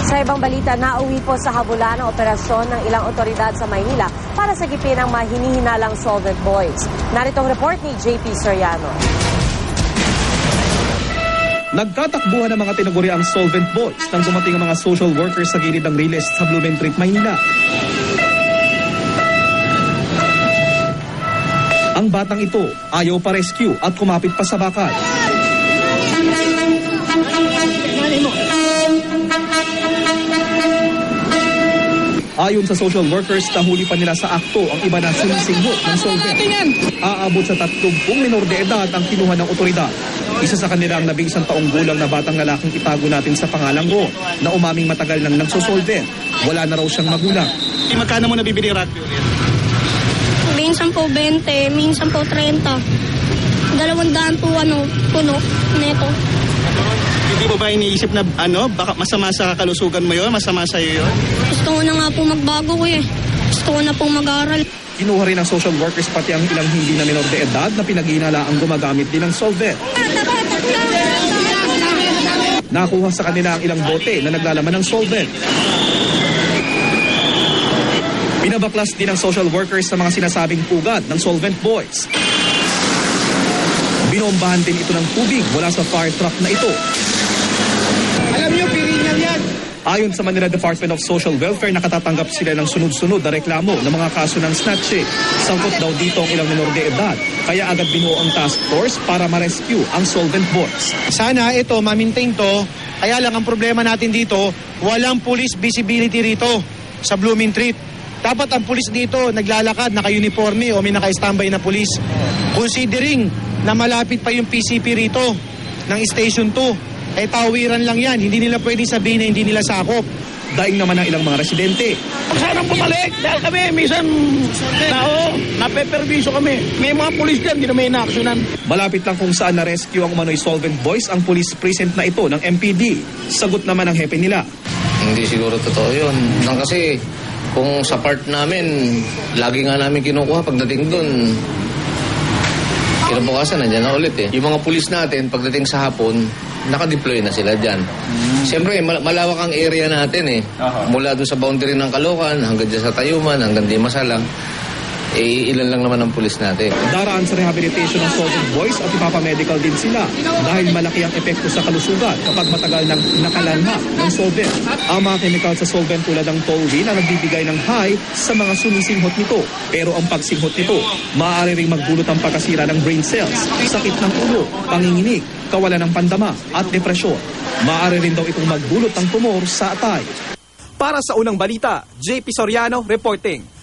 Sa ibang balita, nauwi po sa habulan ng operasyon ng ilang otoridad sa Maynila para sagipin ang mahini-hinalang Solvent Boys. Narito ang report ni JP Soriano. Nagtatakbuhan ng mga tinaguriang Solvent Boys nang dumating ang mga social workers sa gilid ng Riles sa Blumentritt, Maynila. Ang batang ito ayaw pa-rescue at kumapit pa sa bakal. Ayon sa social workers, nahuli pa nila sa akto ang iba na sinisinghot ng Solvent. Aabot sa 30 minor de edad ang kinuha ng otoridad. Isa sa kanila ang 11 taong gulang na batang lalaking itago natin sa pangalang Ron na umaming matagal nang nagsosolvent. Wala na raw siyang magulang. Magkano mo nabibili rugby ulit? Minsan po 20, minsan po 30. 200 po puno neto. Hindi mo ba iniisip na baka masama sa kalusugan mo yun? Masama sa iyo yun? Gusto ko na nga po magbago ko eh. Gusto ko na pong mag-aral. Kinuha rin ng social workers pati ang ilang hindi na minor de edad na pinag-iinala ang gumagamit din ng solvent. Nakuha sa kanila ang ilang bote na naglalaman ng solvent. Binabaklas din ng social workers sa mga sinasabing pugad ng Solvent Boys. Binombahan din ito ng tubig mula sa fire truck na ito. Alam niyo, piringan yan! Ayon sa Manila Department of Social Welfare, nakatatanggap sila ng sunod-sunod na reklamo ng mga kaso ng snatching. Sangkot daw dito ang ilang minor de edad, kaya agad binuo ang task force para ma-rescue ang Solvent Boys. Sana ito, ma-maintain to, kaya lang ang problema natin dito, walang police visibility rito sa Blumentritt. Dapat ang pulis dito naglalakad, naka-uniforme o may naka-standby na pulis. Considering na malapit pa yung PCP rito ng Station 2, tawiran lang yan. Hindi nila pwede sabihin na hindi nila sakop. Daing naman ang ilang mga residente. Sanang bumalik dahil kami minsan napeperviso kami. May mga pulis dyan, hindi na may inaaksyonan. Malapit lang kung saan na-rescue ang umano'y Solvent Boys ang police precinct na ito ng MPD. Sagot naman ang hepe nila. Hindi siguro totoo yun. Kasi kung sa part namin, lagi nga namin kinukuha pagdating dun. Kinabukasan, nandiyan na ulit eh. Yung mga pulis natin, pagdating sa hapon, nakadeploy na sila dyan. Siyempre, malawak ang area natin eh. Mula doon sa boundary ng Caloocan, hanggang dyan sa Tayuman, hanggang Dimasalang. Ilan lang naman ang pulis natin. Daraan sa rehabilitation ng Solvent Boys at ipapamedical din sila dahil malaki ang epekto sa kalusugan kapag matagal nang nakalanha ng solvent. Ang mga chemical sa solvent tulad ng toluene na nagbibigay ng high sa mga sumisinghot nito. Pero ang pagsinghot nito, maaari ring magdulot ang pagkasira ng brain cells, sakit ng ulo, panginginig, kawalan ng pandama at depresyon. Maaari rin daw itong magdulot ng tumor sa atay. Para sa unang balita, JP Soriano reporting.